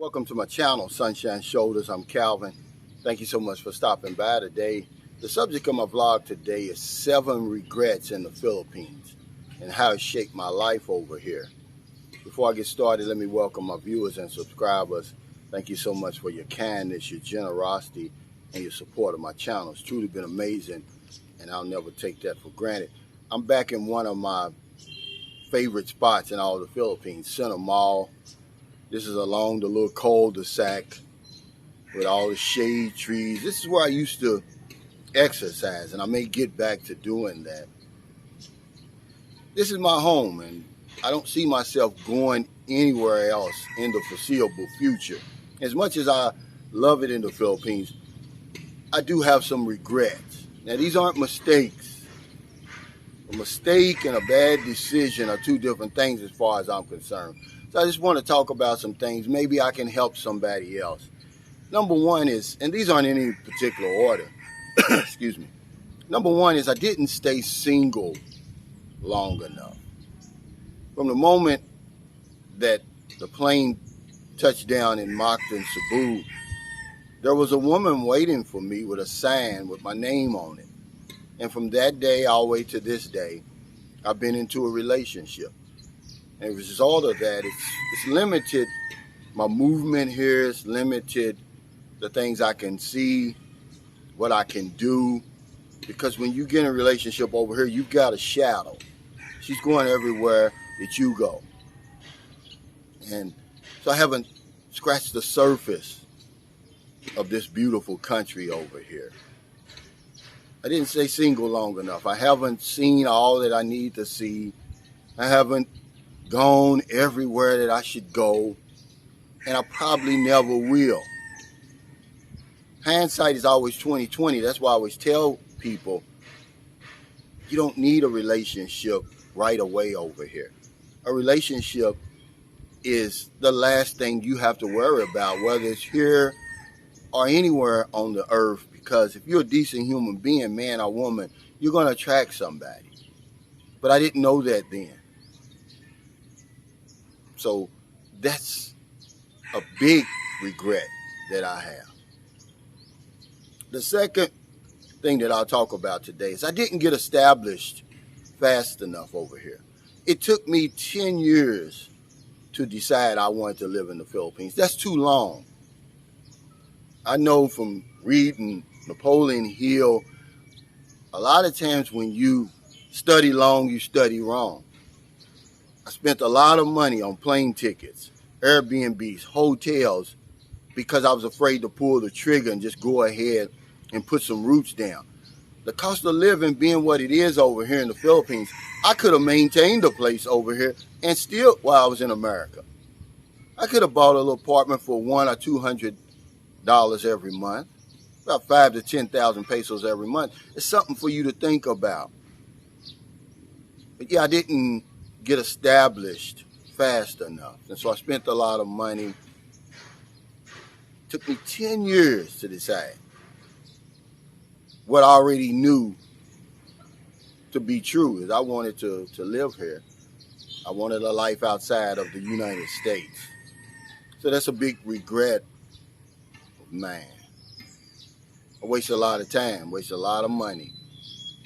Welcome to my channel, Sunshine Shoulders. I'm Calvin. Thank you so much for stopping by today. The subject of my vlog today is 7 regrets in the Philippines and how it shaped my life over here. Before I get started, let me welcome my viewers and subscribers. Thank you so much for your kindness, your generosity, and your support of my channel. It's truly been amazing, and I'll never take that for granted. I'm back in one of my favorite spots in all the Philippines, Center Mall. This is along the little cul-de-sac with all the shade trees. This is where I used to exercise, and I may get back to doing that. This is my home, and I don't see myself going anywhere else in the foreseeable future. As much as I love it in the Philippines, I do have some regrets. Now, these aren't mistakes. A mistake and a bad decision are two different things as far as I'm concerned. So I just want to talk about some things. Maybe I can help somebody else. Number one is, and these aren't in any particular order, excuse me. Number one is I didn't stay single long enough. From the moment that the plane touched down in Mactan, Cebu, there was a woman waiting for me with a sign with my name on it. And from that day all the way to this day, I've been into a relationship. And as a result of that, it's limited my movement here. It's limited the things I can see, what I can do. Because when you get in a relationship over here, you've got a shadow. She's going everywhere that you go. And so I haven't scratched the surface of this beautiful country over here. I didn't stay single long enough. I haven't seen all that I need to see. I haven't gone everywhere that I should go. And I probably never will. Hindsight is always 20/20. That's why I always tell people, you don't need a relationship right away over here. A relationship is the last thing you have to worry about, whether it's here or anywhere on the earth. Because if you're a decent human being, man or woman, you're going to attract somebody. But I didn't know that then. So that's a big regret that I have. The second thing that I'll talk about today is I didn't get established fast enough over here. It took me 10 years to decide I wanted to live in the Philippines. That's too long. I know from reading Napoleon Hill, a lot of times when you study long, you study wrong. I spent a lot of money on plane tickets, Airbnbs, hotels, because I was afraid to pull the trigger and just go ahead and put some roots down. The cost of living being what it is over here in the Philippines, I could have maintained a place over here and still, while I was in America, I could have bought a little apartment for $100 or $200 every month. About 5,000 to 10,000 pesos every month. It's something for you to think about. But yeah, I didn't get established fast enough. And so I spent a lot of money. It took me 10 years to decide what I already knew to be true is I wanted to live here. I wanted a life outside of the United States. So that's a big regret of mine. I wasted a lot of time, wasted a lot of money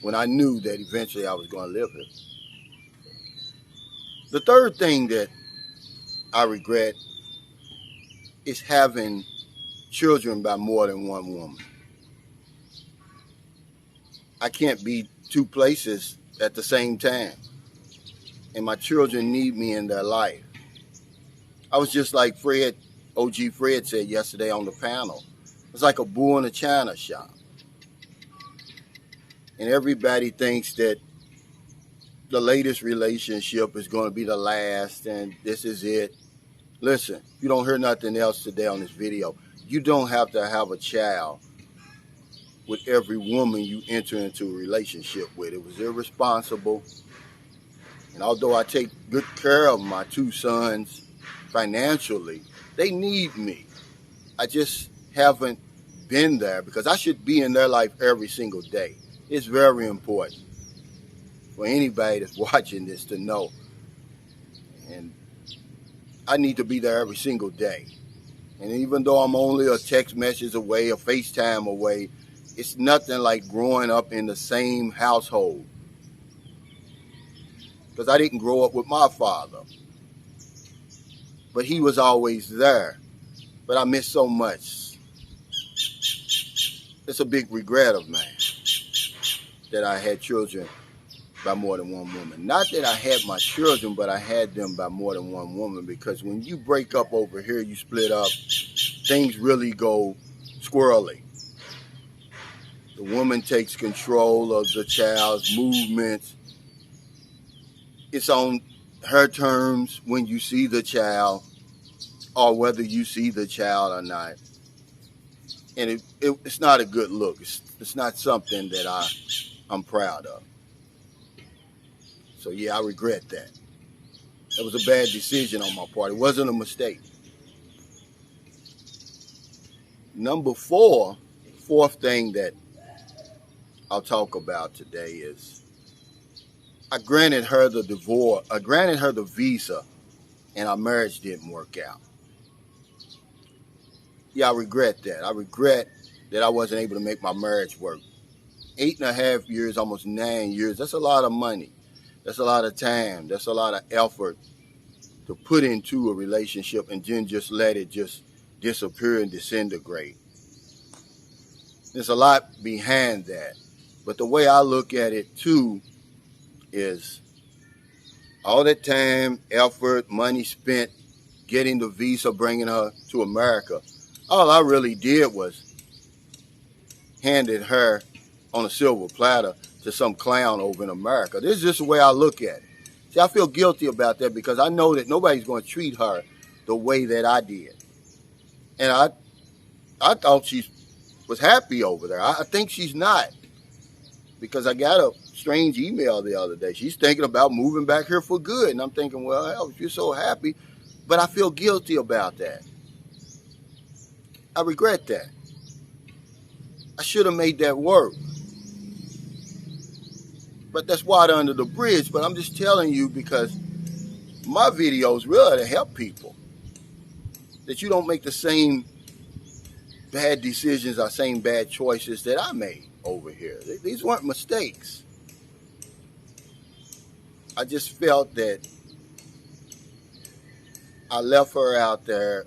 when I knew that eventually I was going to live here. The third thing that I regret is having children by more than one woman. I can't be two places at the same time, and my children need me in their life. I was just like OG Fred said yesterday on the panel. It's like a bull in a china shop. And everybody thinks that the latest relationship is going to be the last and this is it. Listen, if you don't hear nothing else today on this video, you don't have to have a child with every woman you enter into a relationship with. It was irresponsible. And although I take good care of my 2 sons financially, they need me. I just haven't been there because I should be in their life every single day. It's very important for anybody that's watching this to know. And I need to be there every single day. And even though I'm only a text message away, a FaceTime away, it's nothing like growing up in the same household. Because I didn't grow up with my father. But he was always there. But I miss so much. It's a big regret of mine that I had children by more than one woman. Not that I had my children, but I had them by more than one woman, because when you break up over here, you split up, things really go squirrely. The woman takes control of the child's movements. It's on her terms when you see the child, or whether you see the child or not. And it's not a good look. It's not something that I'm proud of. So yeah, I regret that. That was a bad decision on my part. It wasn't a mistake. Number fourth thing that I'll talk about today is I granted her the divorce. I granted her the visa, and our marriage didn't work out. Yeah, I regret that. I regret that I wasn't able to make my marriage work. 8.5 years, almost 9 years. That's a lot of money. That's a lot of time. That's a lot of effort to put into a relationship and then just let it just disappear and disintegrate. There's a lot behind that. But the way I look at it too is all that time, effort, money spent getting the visa, bringing her to America. All I really did was handed her on a silver platter to some clown over in America. This is just the way I look at it. See, I feel guilty about that because I know that nobody's going to treat her the way that I did. And I thought she was happy over there. I think she's not, because I got a strange email the other day. She's thinking about moving back here for good. And I'm thinking, well, hell, if you're so happy, but I feel guilty about that. I regret that. I should have made that work. But that's water under the bridge. But I'm just telling you because my videos really to help people. That you don't make the same bad decisions or same bad choices that I made over here. These weren't mistakes. I just felt that I left her out there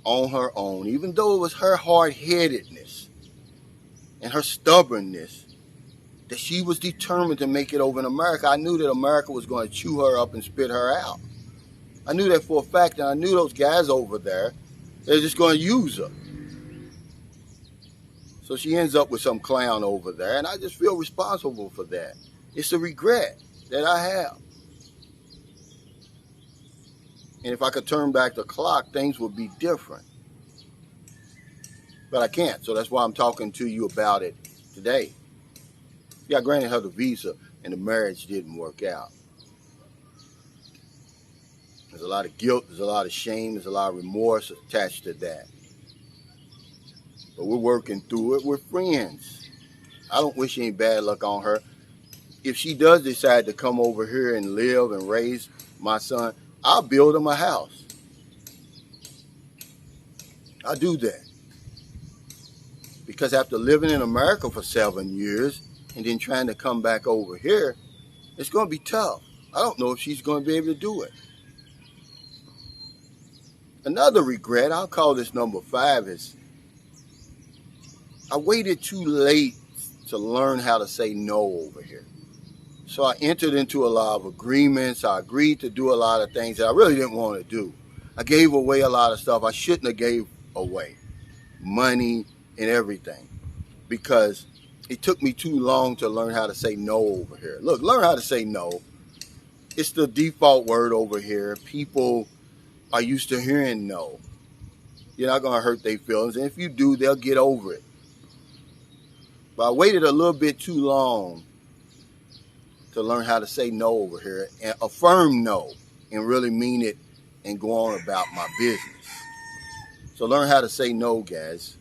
on her own, even though it was her hard-headedness and her stubbornness that she was determined to make it over in America. I knew that America was going to chew her up and spit her out. I knew that for a fact, and I knew those guys over there, they're just going to use her. So she ends up with some clown over there, and I just feel responsible for that. It's a regret that I have. And if I could turn back the clock, things would be different. But I can't, so that's why I'm talking to you about it today. Yeah, I granted her the visa, and the marriage didn't work out. There's a lot of guilt, there's a lot of shame, there's a lot of remorse attached to that. But we're working through it. We're friends. I don't wish any bad luck on her. If she does decide to come over here and live and raise my son, I'll build him a house. I'll do that. Because after living in America for 7 years and then trying to come back over here, it's going to be tough. I don't know if she's going to be able to do it. Another regret, I'll call this number 5, is I waited too late to learn how to say no over here. So I entered into a lot of agreements. I agreed to do a lot of things that I really didn't want to do. I gave away a lot of stuff I shouldn't have gave away. Money and everything. Because it took me too long to learn how to say no over here. Look, learn how to say no. It's the default word over here. People are used to hearing no. You're not going to hurt their feelings. And if you do, they'll get over it. But I waited a little bit too long to learn how to say no over here and affirm no and really mean it and go on about my business. So learn how to say no, guys.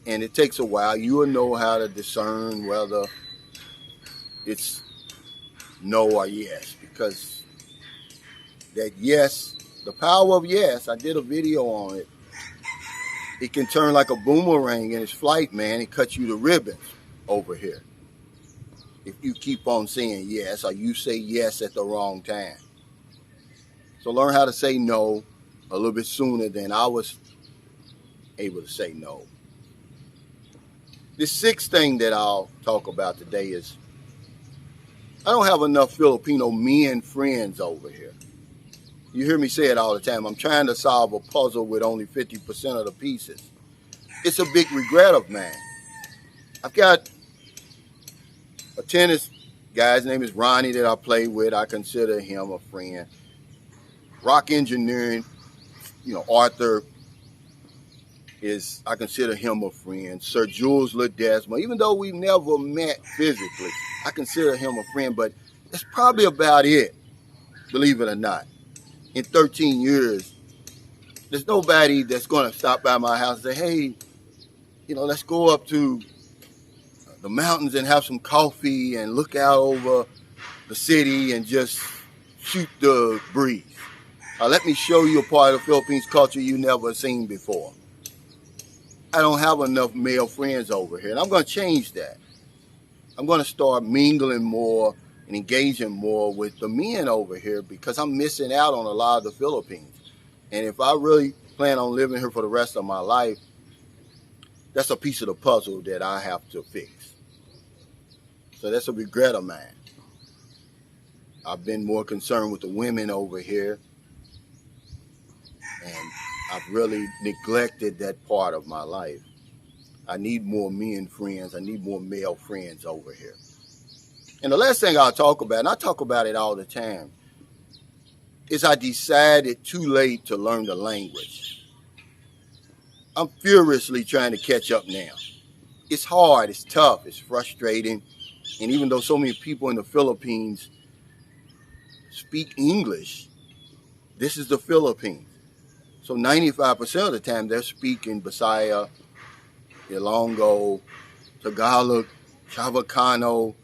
And it takes a while. You will know how to discern whether it's no or yes, because that yes The power of yes. I did a video on it. It can turn like a boomerang in its flight, man. It cuts you to ribbons over here. If you keep on saying yes, or you say yes at the wrong time. So learn how to say no a little bit sooner than I was able to say no. The sixth thing that I'll talk about today is I don't have enough Filipino men friends over here. You hear me say it all the time. I'm trying to solve a puzzle with only 50% of the pieces. It's a big regret of mine. I've got a tennis guy, his name is Ronnie, that I play with. I consider him a friend. Rock engineering, Arthur I consider him a friend. Sir Jules Ledesma, even though we've never met physically, I consider him a friend, but that's probably about it, believe it or not. In 13 years, there's nobody that's going to stop by my house and say, hey, let's go up to the mountains and have some coffee and look out over the city and just shoot the breeze. Let me show you a part of the Philippines culture you never seen before. I don't have enough male friends over here, and I'm going to change that. I'm going to start mingling more and engaging more with the men over here because I'm missing out on a lot of the Philippines. And if I really plan on living here for the rest of my life, that's a piece of the puzzle that I have to fix. So that's a regret of mine. I've been more concerned with the women over here, and I've really neglected that part of my life. I need more men friends. I need more male friends over here. And the last thing I'll talk about, and I talk about it all the time, is I decided too late to learn the language. I'm furiously trying to catch up now. It's hard, it's tough, it's frustrating. And even though so many people in the Philippines speak English, this is the Philippines. So 95% of the time they're speaking Bisaya, Ilonggo, Tagalog, Chavacano,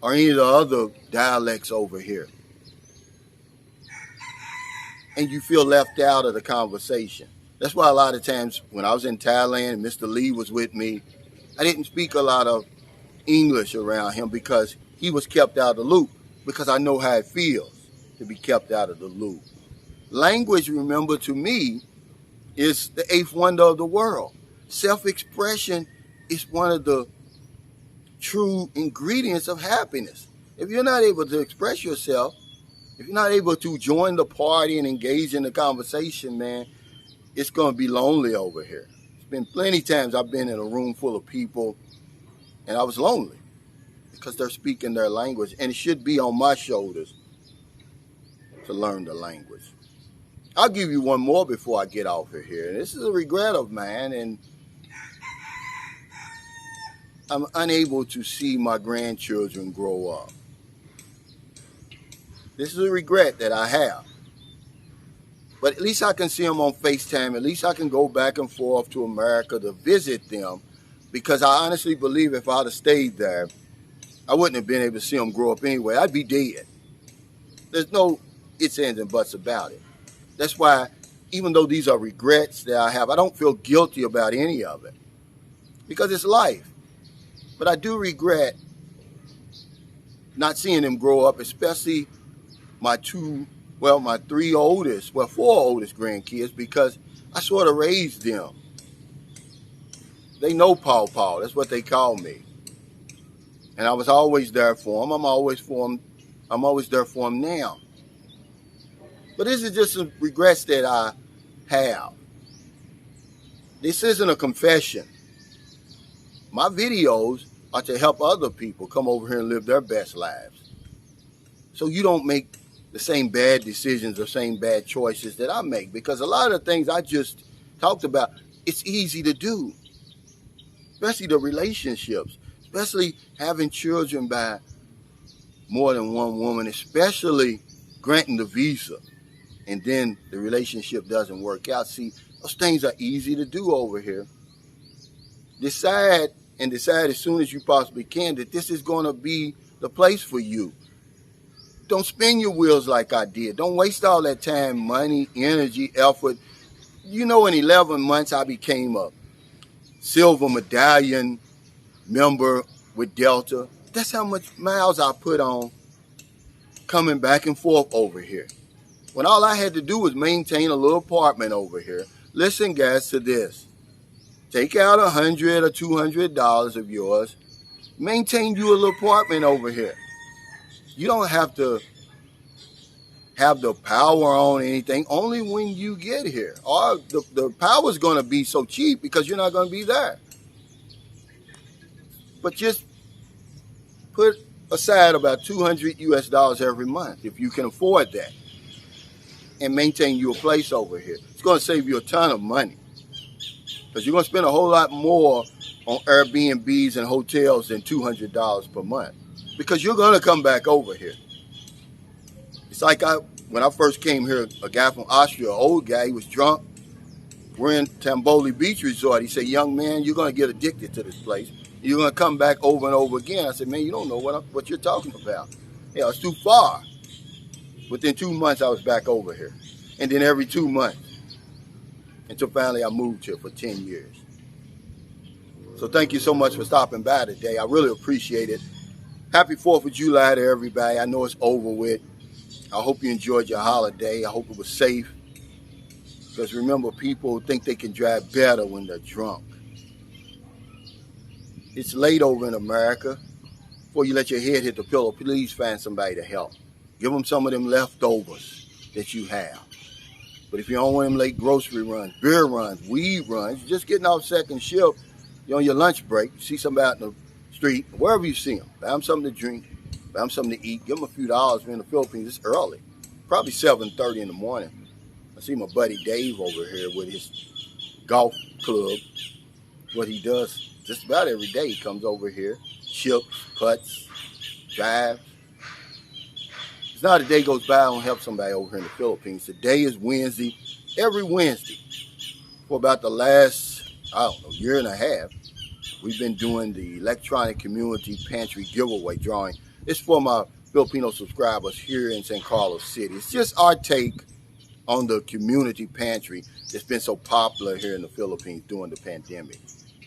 or any of the other dialects over here. And you feel left out of the conversation. That's why a lot of times when I was in Thailand and Mr. Lee was with me, I didn't speak a lot of English around him because he was kept out of the loop, because I know how it feels to be kept out of the loop. Language, remember, to me, is the eighth wonder of the world. Self-expression is one of the true ingredients of happiness. If you're not able to express yourself, if you're not able to join the party and engage in the conversation, man, it's going to be lonely over here. It's been plenty of times I've been in a room full of people and I was lonely because they're speaking their language, and it should be on my shoulders to learn the language. I'll give you one more before I get off of here. This is a regret of mine, and I'm unable to see my grandchildren grow up. This is a regret that I have. But at least I can see them on FaceTime. At least I can go back and forth to America to visit them, because I honestly believe if I'd have stayed there, I wouldn't have been able to see them grow up anyway. I'd be dead. There's no ifs, ands, and buts about it. That's why, even though these are regrets that I have, I don't feel guilty about any of it, because it's life. But I do regret not seeing them grow up, especially my four oldest grandkids, because I sort of raised them. They know Paw Paw. That's what they call me. And I was always there for them. I'm always there for them now. But this is just some regrets that I have. This isn't a confession. My videos are to help other people come over here and live their best lives, so you don't make the same bad decisions or same bad choices that I make. Because a lot of the things I just talked about, it's easy to do, especially the relationships, especially having children by more than one woman, especially granting the visa, and then the relationship doesn't work out. See, those things are easy to do over here. Decide as soon as you possibly can that this is going to be the place for you. Don't spin your wheels like I did. Don't waste all that time, money, energy, effort. You know, in 11 months, I became a silver medallion member with Delta. That's how much miles I put on coming back and forth over here. When all I had to do was maintain a little apartment over here. Listen, guys, to this. Take out $100 or $200 of yours. Maintain you a little apartment over here. You don't have to have the power on anything, only when you get here. Or the power is going to be so cheap because you're not going to be there. But just put aside about $200 US every month if you can afford that, and maintain your place over here. It's going to save you a ton of money because you're going to spend a whole lot more on Airbnbs and hotels than $200 per month because you're going to come back over here. It's like when I first came here, a guy from Austria, an old guy, he was drunk. We're in Tamboli Beach Resort. He said, young man, you're going to get addicted to this place. You're going to come back over and over again. I said, man, you don't know what you're talking about. Yeah, it's too far. Within 2 months, I was back over here. And then every 2 months. Until finally I moved here for 10 years. So thank you so much for stopping by today. I really appreciate it. Happy 4th of July to everybody. I know it's over with. I hope you enjoyed your holiday. I hope it was safe. Because remember, people think they can drive better when they're drunk. It's late over in America. Before you let your head hit the pillow, please find somebody to help. Give them some of them leftovers that you have. But if you don't want them late grocery runs, beer runs, weed runs, you're just getting off second shift, you're on your lunch break, you see somebody out in the street, wherever you see them, buy them something to drink, buy them something to eat, give them a few dollars. We're in the Philippines, it's early, probably 7:30 in the morning. I see my buddy Dave over here with his golf club. What he does just about every day, he comes over here, chips, putts, drives. It's not a day goes by I don't help somebody over here in the Philippines. Today is Wednesday. Every Wednesday for about the last, year and a half, we've been doing the electronic community pantry giveaway drawing. It's for my Filipino subscribers here in San Carlos City. It's just our take on the community pantry that's been so popular here in the Philippines during the pandemic.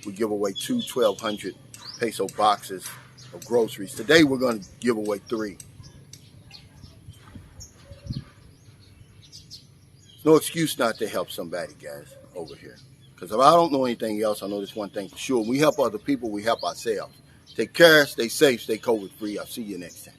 We give away 2 1,200 peso boxes of groceries. Today we're going to give away 3. No excuse not to help somebody, guys, over here. Because if I don't know anything else, I know this one thing for sure. We help other people, we help ourselves. Take care, stay safe, stay COVID free. I'll see you next time.